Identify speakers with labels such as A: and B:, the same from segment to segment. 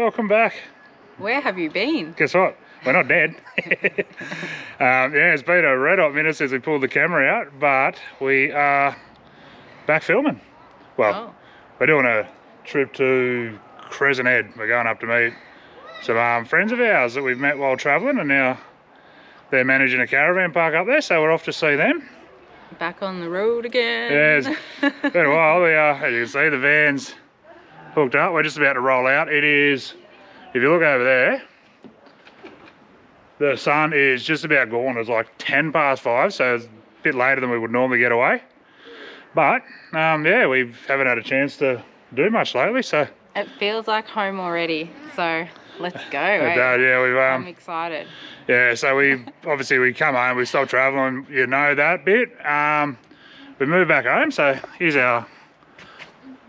A: welcome back.
B: Where have you been?
A: Guess what? We're not dead. Yeah, it's been a red hot minute since we pulled the camera out, but we are back filming. Well, we're doing a trip to Crescent. We're going up to meet some friends of ours that we've met while travelling, and now they're managing a caravan park up there, so we're off to see them.
B: Back on the road again.
A: Yeah, it's been a while. We are, as you can see, the van's hooked up. We're just about to roll out. It is, if you look over there, the sun is just about gone. It's like 10 past 5, so it's a bit later than we would normally get away. But yeah, we haven't had a chance to do much lately, so
B: it feels like home already. So let's go.
A: Yeah,
B: I'm excited.
A: Yeah, so we come home, we stopped travelling, you know that bit. We moved back home, so here's our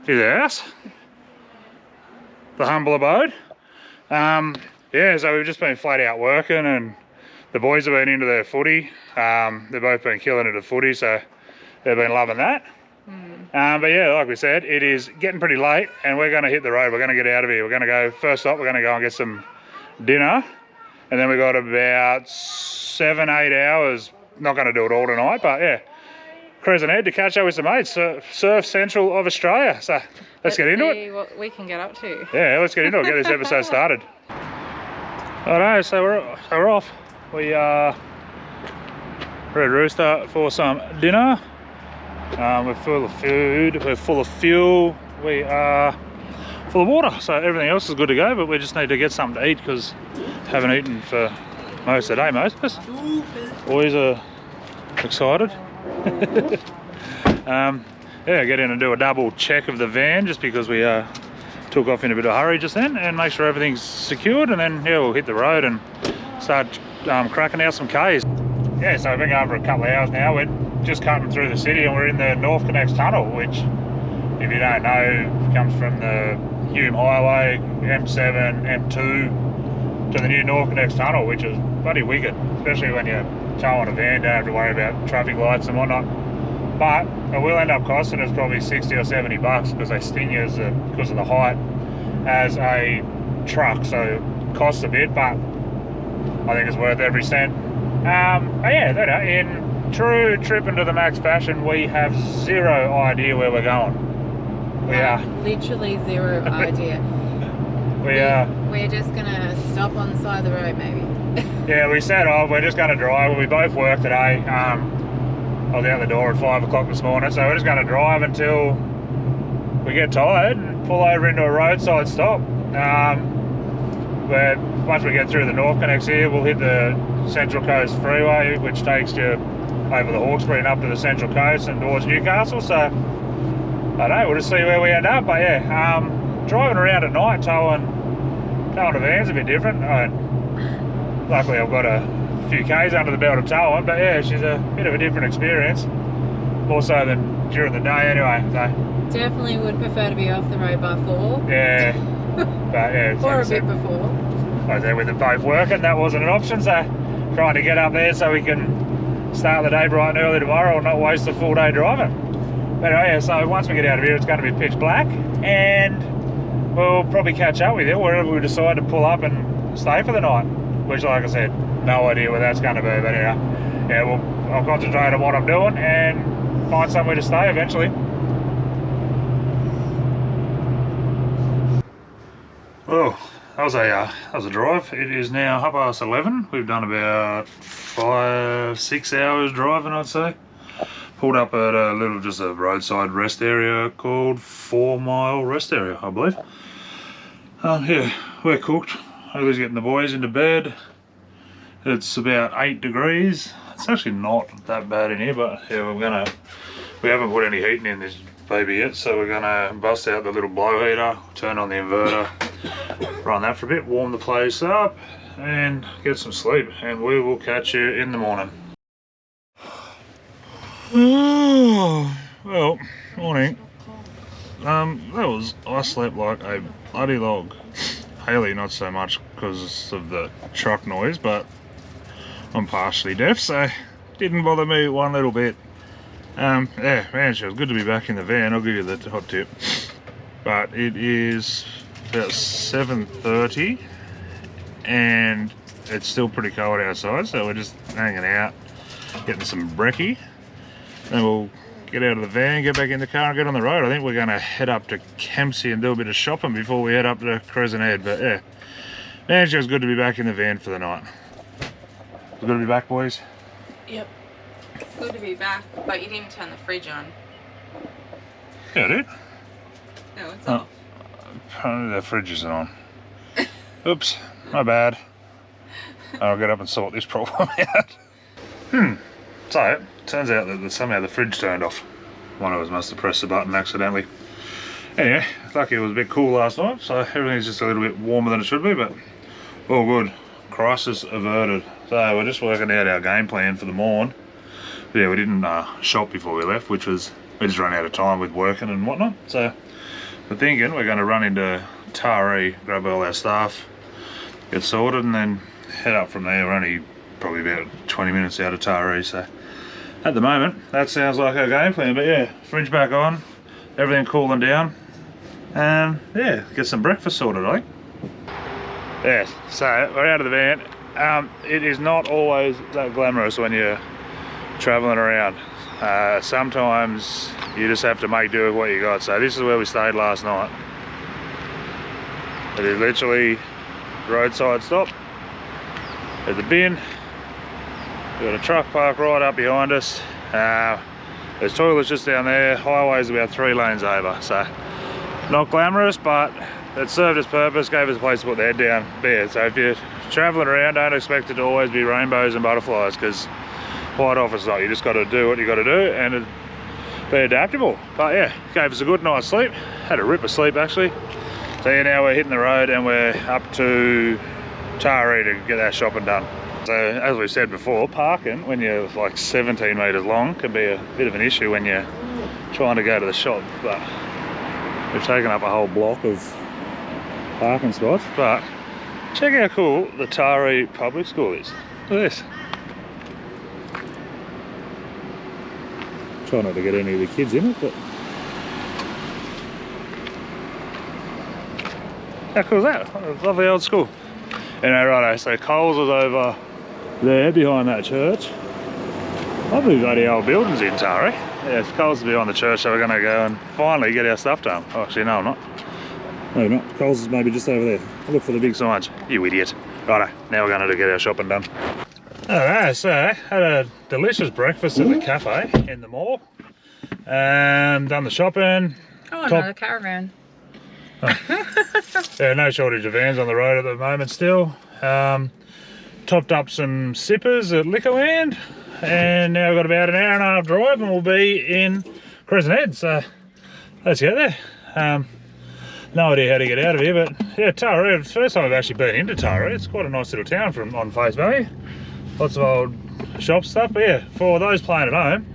A: house, the humble abode. Yeah, so we've just been flat out working, and the boys have been into their footy. They've both been killing it at footy, so they've been loving that. But yeah, like we said, it is getting pretty late, and we're going to hit the road. We're going to get out of here. We're going to go, first up, we're going to go and get some dinner. And then we got about 7-8 hours. Not going to do it all tonight, but yeah, Crescent to catch up with some mates, surf central of Australia. So let's get into it.
B: What we can get up to.
A: Yeah, let's get into it. Get this episode started. Alright, so we're off. We are Red Rooster for some dinner. We're full of food. We're full of fuel. We are full of water, so everything else is good to go, but we just need to get something to eat because haven't eaten for most of the day, most of us. Boys are excited. Yeah, get in and do a double check of the van just because we took off in a bit of a hurry just then, and make sure everything's secured, and then yeah, we'll hit the road and start cracking out some Ks. Yeah, so we've been going for a couple of hours now. We're just cutting through the city and we're in the North Connects Tunnel, which, if you don't know, comes from the Hume Highway, M7, M2 to the new North Connects Tunnel, which is bloody wicked, especially when you're towing a van, don't have to worry about traffic lights and whatnot. But it will end up costing us probably 60 or 70 bucks because they sting you because of the height as a truck, so it costs a bit, but I think it's worth every cent. Yeah, in true Trippin' to the Max fashion, we have zero idea where we're going. We are
B: literally zero idea.
A: We're
B: just gonna stop on the side of the road, maybe.
A: Yeah, we set off. We're just gonna drive. We both work today. I was out the door at 5 o'clock this morning, so we're just gonna drive until we get tired and pull over into a roadside stop. But once we get through the North Connects here, we'll hit the Central Coast Freeway, which takes you over the Hawkesbury and up to the Central Coast and towards Newcastle. So I don't know, we'll just see where we end up. But yeah, driving around at night towing a van's a bit different. Luckily I've got a few Ks under the belt of towing, but yeah, she's a bit of a different experience, more so than during the day anyway. So
B: definitely would prefer to be off the road by 4.
A: Yeah, but yeah,
B: or a bit before.
A: I was there with them both working, that wasn't an option, so trying to get up there so we can start the day bright and early tomorrow and not waste a full day driving. But anyway, yeah, so once we get out of here, it's going to be pitch black, and we'll probably catch up with you wherever we decide to pull up and stay for the night, which, like I said, no idea where that's going to be. But anyway, yeah, I'll concentrate on what I'm doing and find somewhere to stay eventually. Oh, that was a drive. It is now 11:30. We've done about 5-6 hours driving, I'd say. Pulled up at just a roadside rest area called 4 Mile Rest Area, I believe. Yeah, we're cooked. Hayley's getting the boys into bed. It's about 8 degrees. It's actually not that bad in here, but yeah, we haven't put any heating in this baby yet, so we're gonna bust out the little blow heater, turn on the inverter, run that for a bit, warm the place up, and get some sleep, and we will catch you in the morning. Well, morning. I slept like a bloody log. Hayley not so much because of the truck noise, but I'm partially deaf, so didn't bother me one little bit. Yeah, man, it was good to be back in the van. I'll give you the hot tip. But it is about 7:30 and it's still pretty cold outside, so we're just hanging out, getting some brekkie. Then we'll get out of the van, get back in the car and get on the road. I think we're going to head up to Kempsey and do a bit of shopping before we head up to Crescent. But yeah, man, it was good to be back in the van for the night. It's good to be back, boys.
B: Yep. Good to be back, but you didn't turn the fridge on.
A: Yeah, I did.
B: No, it's off.
A: The fridge isn't on. Oops, my bad. I'll get up and sort this problem out. So, it turns out that somehow the fridge turned off. One of us must have pressed the button accidentally. Anyway, lucky it was a bit cool last night, so everything's just a little bit warmer than it should be, but all good. Crisis averted. So we're just working out our game plan for the morn. But yeah, we didn't shop before we left, which was, we just ran out of time with working and whatnot. So we're thinking we're going to run into Taree, grab all our stuff, get sorted, and then head up from there. We're only probably about 20 minutes out of Taree, so at the moment that sounds like our game plan. But yeah, fridge back on, everything cooling down, and yeah, get some breakfast sorted, I think. Yeah, so we're out of the van. It is not always that glamorous when you're traveling around. Sometimes you just have to make do with what you got. So this is where we stayed last night. It is literally roadside stop at the bin. We've got a truck park right up behind us. There's toilets just down there. Highway's about 3 lanes over. So not glamorous, but it served its purpose, gave us a place to put the head down. But yeah, so if you're traveling around, don't expect it to always be rainbows and butterflies, because quite often it's not. You just got to do what you got to do and be adaptable. But yeah, gave us a good night's sleep. Had a rip of sleep actually. So yeah, now we're hitting the road and we're up to Taree to get our shopping done. So as we said before, parking when you're like 17 metres long can be a bit of an issue when you're trying to go to the shop. But we've taken up a whole block of parking spots. But check how cool the Taree public school is. Look at this. Try not to get any of the kids in it, but how cool is that? Lovely old school. Anyway, righto, so Coles is over there behind that church. Lovely bloody old buildings in Taree. Yeah, Coles is behind the church, so we're going to go and finally get our stuff done. Oh, actually, no, I'm not. No, not. Coles is maybe just over there. Look for the big signs. You idiot. Righto, now we're going to get our shopping done. Alright, so had a delicious breakfast at the cafe in the mall. Done the shopping.
B: Oh, another Caravan.
A: Oh. Yeah, no shortage of vans on the road at the moment still. Topped up some sippers at Liquorland, and now we've got about an hour and a half drive and we'll be in Crescent. So let's get there. No idea how to get out of here, but yeah, Taree, it's the first time I've actually been into Taree. It's quite a nice little town from on face value. Lots of old shop stuff. But yeah, for those playing at home,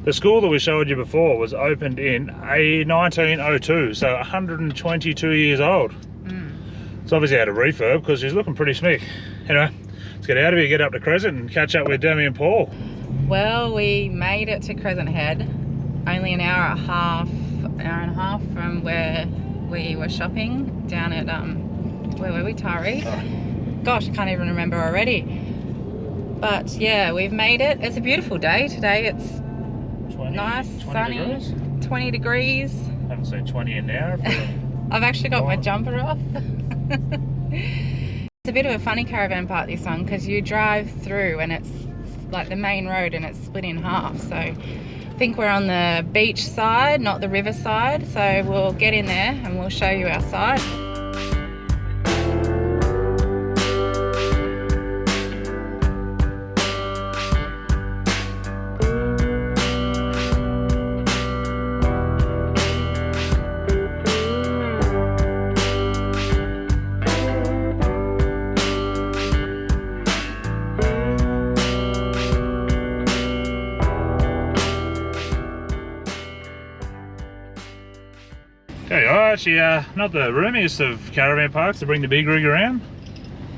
A: the school that we showed you before was opened in 1902, so 122 years old. It's obviously had a refurb because she's looking pretty smick. Anyway, let's get out of here, get up to Crescent and catch up with Demi and Paul.
B: Well, we made it to Crescent Head, only an hour and a half from where we were shopping down at, where were we, Taree? Oh. Gosh, I can't even remember already. But yeah, we've made it. It's a beautiful day today. It's 20, nice, 20 sunny, degrees. 20 degrees.
A: I haven't seen 20 in there.
B: I've actually got my jumper off. It's a bit of a funny caravan park, this one, because you drive through and it's like the main road and it's split in half. So I think we're on the beach side, not the river side. So we'll get in there and we'll show you our side.
A: Actually, not the roomiest of caravan parks to bring the big rig around.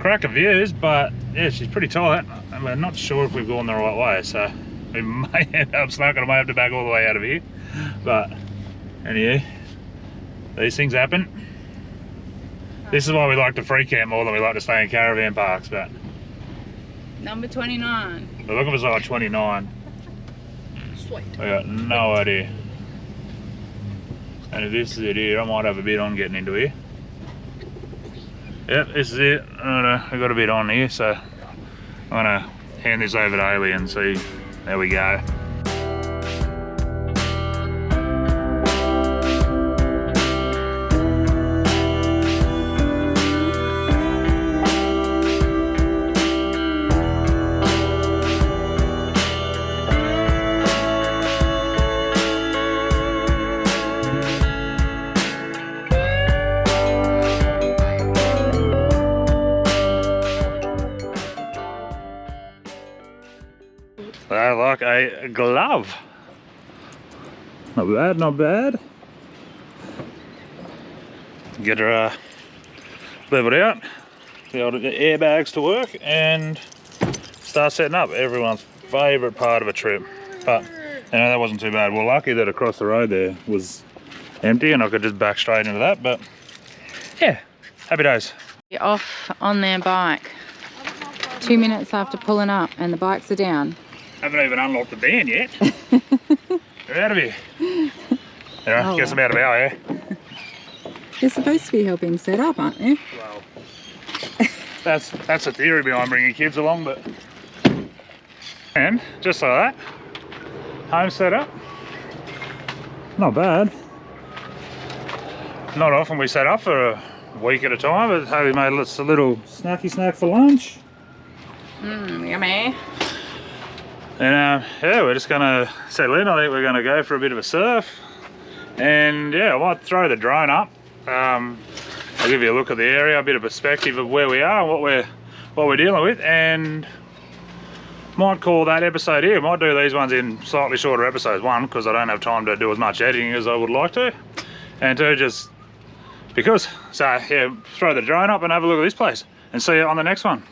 A: Cracking views, but yeah, she's pretty tight and we're not sure if we've gone the right way, so we may end up stuck and I may have to back all the way out of here. But anyway, these things happen. This is why we like to free camp more than we like to stay in caravan parks, but...
B: Number 29.
A: We're looking for size 29.
B: Sweet.
A: I got no idea. And if this is it here, I might have a bit on getting into here. Yep, this is it. I've got a bit on here, so I'm gonna hand this over to Hayley and see. There we go. I like a glove. Not bad, not bad. Get her leveled out, the old airbags to work, and start setting up. Everyone's favourite part of a trip. But you know, that wasn't too bad. We're lucky that across the road there was empty and I could just back straight into that. But yeah, happy days.
B: You're off on their bike 2 minutes after pulling up and the bikes are down.
A: Haven't even unlocked the van yet. They're out of here. Yeah, guess I'm out of our hair.
B: You're supposed to be helping set up, aren't you?
A: Well, that's the theory behind bringing kids along, but... And, just like that, home set up. Not bad. Not often we set up for a week at a time, but Hayley made us a little snacky snack for lunch.
B: Yummy.
A: And yeah, we're just gonna settle in. I think we're gonna go for a bit of a surf. And yeah, I might throw the drone up. I'll give you a look at the area, a bit of perspective of where we are and what we're dealing with, and might call that episode here. Might do these ones in slightly shorter episodes. One, because I don't have time to do as much editing as I would like to, and two, just because. So yeah, throw the drone up and have a look at this place, and see you on the next one.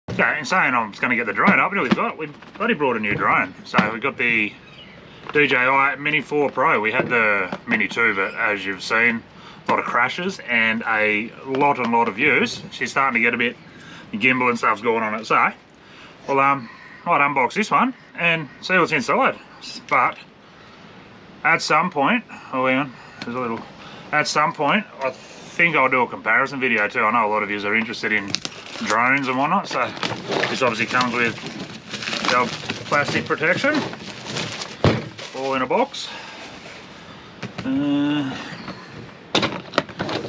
A: Okay, in saying I'm just going to get the drone up, we've bloody brought a new drone. So we've got the DJI Mini 4 Pro. We had the Mini 2, but as you've seen, a lot of crashes and a lot of views. She's starting to get a bit gimbal and stuff's going on it. So, well, might unbox this one and see what's inside. But at some point, at some point, I think I'll do a comparison video too. I know a lot of you are interested in drones and whatnot, so this obviously comes with the plastic protection, all in a box.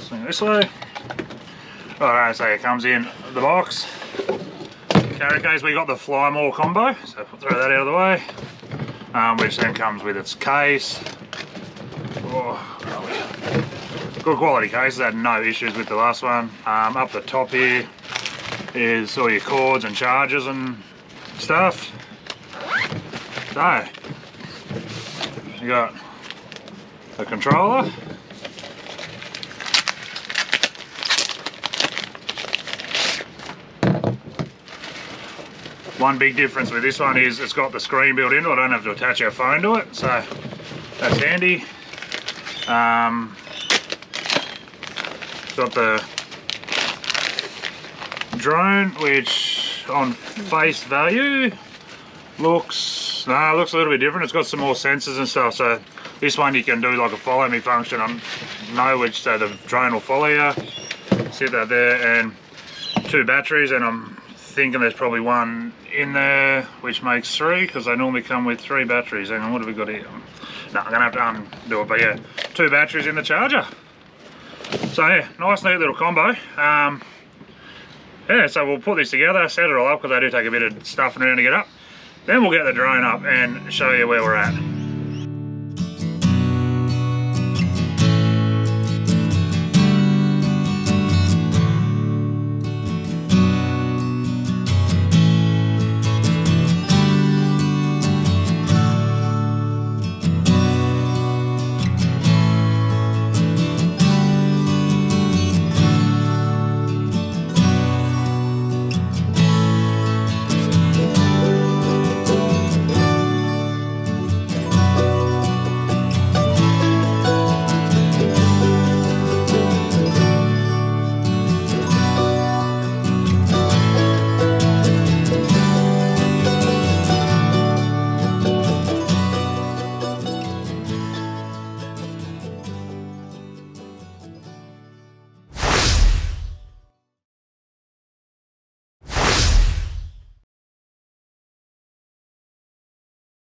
A: Swing this way. Alright, so it comes in the box. Carry case, we got the Fly More combo, so we'll throw that out of the way, which then comes with its case. Good quality cases, had no issues with the last one. Up the top here is all your cords and chargers and stuff. So, you got a controller. One big difference with this one is it's got the screen built into it. I don't have to attach our phone to it, so that's handy. Got the drone, which on face value looks a little bit different. It's got some more sensors and stuff, so this one you can do like a follow me function on so the drone will follow you. Sit that there, and 2 batteries, and I'm thinking there's probably one in there, which makes 3, because they normally come with 3 batteries. Hang on, what have we got here? No, I'm gonna have to undo it, but yeah, 2 batteries in the charger. So yeah, nice neat little combo. Yeah, so we'll put this together, set it all up, because they do take a bit of stuffing around to get up. Then we'll get the drone up and show you where we're at.